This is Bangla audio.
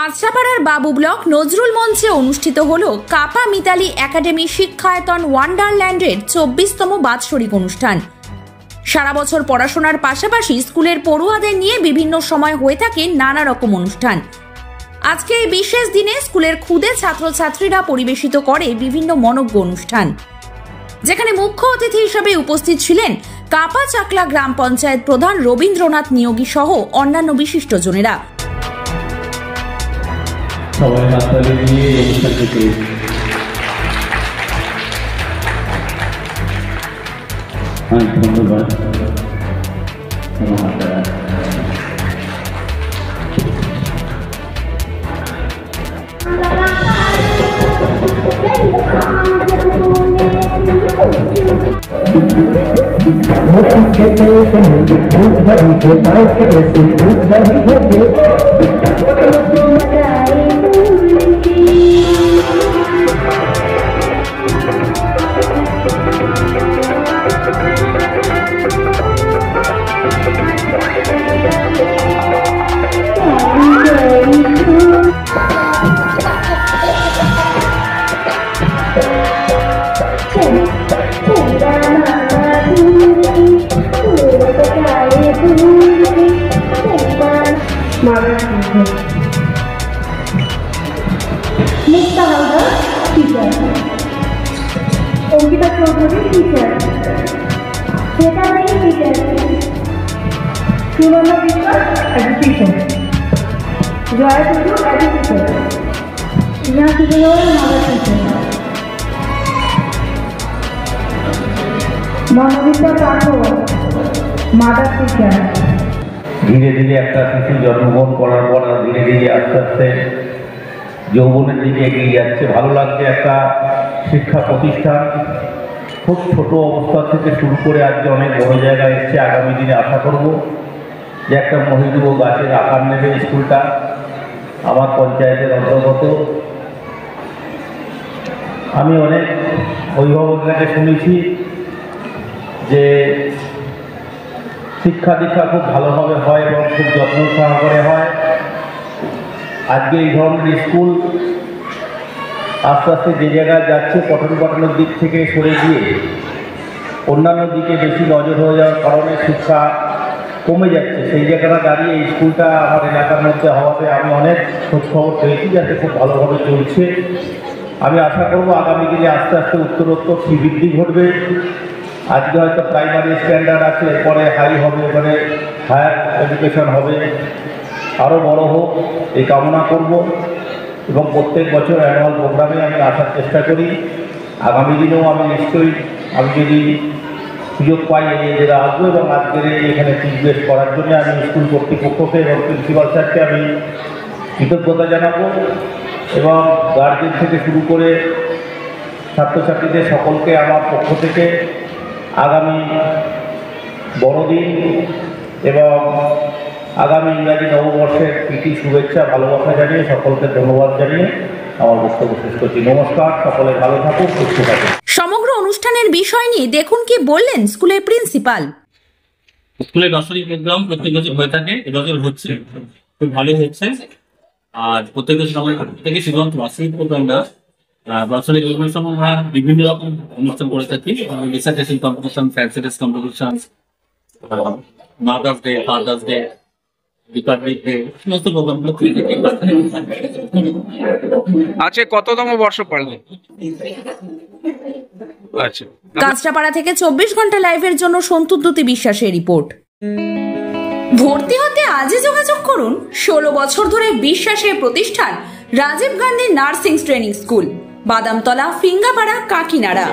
কাঁচরাপাড়ার বাবু ব্লক নজরুল মঞ্চে অনুষ্ঠিত হল কাপা মিতালি একাডেমি শিক্ষায়তন ওয়ান্ডারল্যান্ডের 24তম বাৎসরিক অনুষ্ঠান। সারা বছর পড়াশোনার পাশাপাশি স্কুলের পড়ুয়াদের নিয়ে বিভিন্ন সময় হয়ে থাকে নানা রকম অনুষ্ঠান। আজকে এই বিশেষ দিনে স্কুলের ক্ষুদে ছাত্রছাত্রীরা পরিবেশিত করে বিভিন্ন মনোজ্ঞ অনুষ্ঠান, যেখানে মুখ্য অতিথি হিসেবে উপস্থিত ছিলেন কাপা চাকলা গ্রাম পঞ্চায়েত প্রধান রবীন্দ্রনাথ নিয়োগী সহ অন্যান্য বিশিষ্টজনেরা। সবাই হাততালি দিয়ে অনুষ্ঠানটিতে ধন্যবাদ। Mukta Halder, teacher. Onkita Chaudhary, teacher. Shweta Rai, teacher. Shunana Vishwas, education. Joya Tutu, education. Neha Sujoy, mother teacher. Manavita Rathore, mother teacher. ধীরে ধীরে একটা শিশু জন্মগ্রহণ করার পর ধীরে ধীরে আস্তে আস্তে যৌবনের দিকে এগিয়ে যাচ্ছে। ভালো লাগছে, একটা শিক্ষা প্রতিষ্ঠান খুব ছোট অবস্থা থেকে শুরু করে আজকে অনেক বড় জায়গায় এসছে। আগামী দিনে আশা করব যে একটা মহিরুহ গাছের আকার নেবে স্কুলটা। আমার পঞ্চায়েতের অন্তর্গত আমি অনেক অভিভাবকদের শুনেছি যে শিক্ষা দীক্ষা খুব ভালোভাবে হয় এবং খুব যত্ন সহকারে হয়। আজকে এই ধরনের স্কুল আস্তে আস্তে যে জায়গায় যাচ্ছে পঠন পাঠনের দিক থেকে সরে গিয়ে অন্যান্য দিকে বেশি নজর হয়ে যাওয়ার কারণে শিক্ষা কমে যাচ্ছে। সেই জায়গাটা দাঁড়িয়ে এই স্কুলটা আমার এলাকার মধ্যে হওয়াতে আমি অনেক খোঁজখবর পেয়েছি, যাতে খুব ভালোভাবে চলছে। আমি আশা করব আগামী দিনে আস্তে আস্তে উত্তরোত্তর বৃদ্ধি ঘটবে। আজকে হয়তো প্রাইমারি স্ট্যান্ডার্ড আছে, এরপরে হাই হবে, এবারে হায়ার এডুকেশন হবে, আরও বড় হোক এই কামনা করব। এবং প্রত্যেক বছর অ্যানুয়াল প্রোগ্রামে আমি আসার চেষ্টা করি। আগামী দিনেও আমি নিশ্চয়ই আমি যদি সুযোগ পাই এই জায়গা আসবো এবং আজকের এখানে ফিডব্যাক করার জন্য আমি স্কুল কর্তৃপক্ষকে এবং প্রিন্সিপাল স্যারকে আমি কৃতজ্ঞতা জানাবো এবং গার্জেন থেকে শুরু করে ছাত্রছাত্রীদের সকলকে আমার পক্ষ থেকে আগামী বড়দিন এবং আগামী ইংরাজি নববর্ষের প্রীতি শুভেচ্ছা ভালোবাসা জানিয়ে সকলকে ধন্যবাদ জানিয়ে আমার বক্তব্য শেষ করছি। নমস্কার, সকলে ভালো থাকুন, সুস্থ থাকুন। সমগ্র অনুষ্ঠানের বিষয় নিয়ে দেখুন কি বললেন স্কুলের প্রিন্সিপাল। স্কুলের বাৎসরিক প্রোগ্রাম প্রত্যেক বছর হয়ে থাকে, এবছর হচ্ছে, খুব ভালো হচ্ছে। আর প্রত্যেক বছর আমাদের থেকে শুধুমাত্র বাৎসরিক প্রোগ্রামটা বাৎসরিক অনুষ্ঠান আমরা বিভিন্ন রকম অনুষ্ঠান করে থাকি। Dissertation competition, fancy dress competition, mother's day, father's day, Republic day, সমস্ত প্রোগ্রামগুলো করে থাকি। আচ্ছা, কততম বর্ষ পালন? আচ্ছা, কাঁচরাপাড়া থেকে 24 ঘন্টা লাইভের জন্য সন্তুদ্যুতি বিশ্বাসের রিপোর্ট। ভর্তি হতে আজই যোগাযোগ করুন 16 বছর ধরে বিশ্বাসের প্রতিষ্ঠান Rajiv Gandhi nursing training school, Badamtala, Phingapara, Kakinara.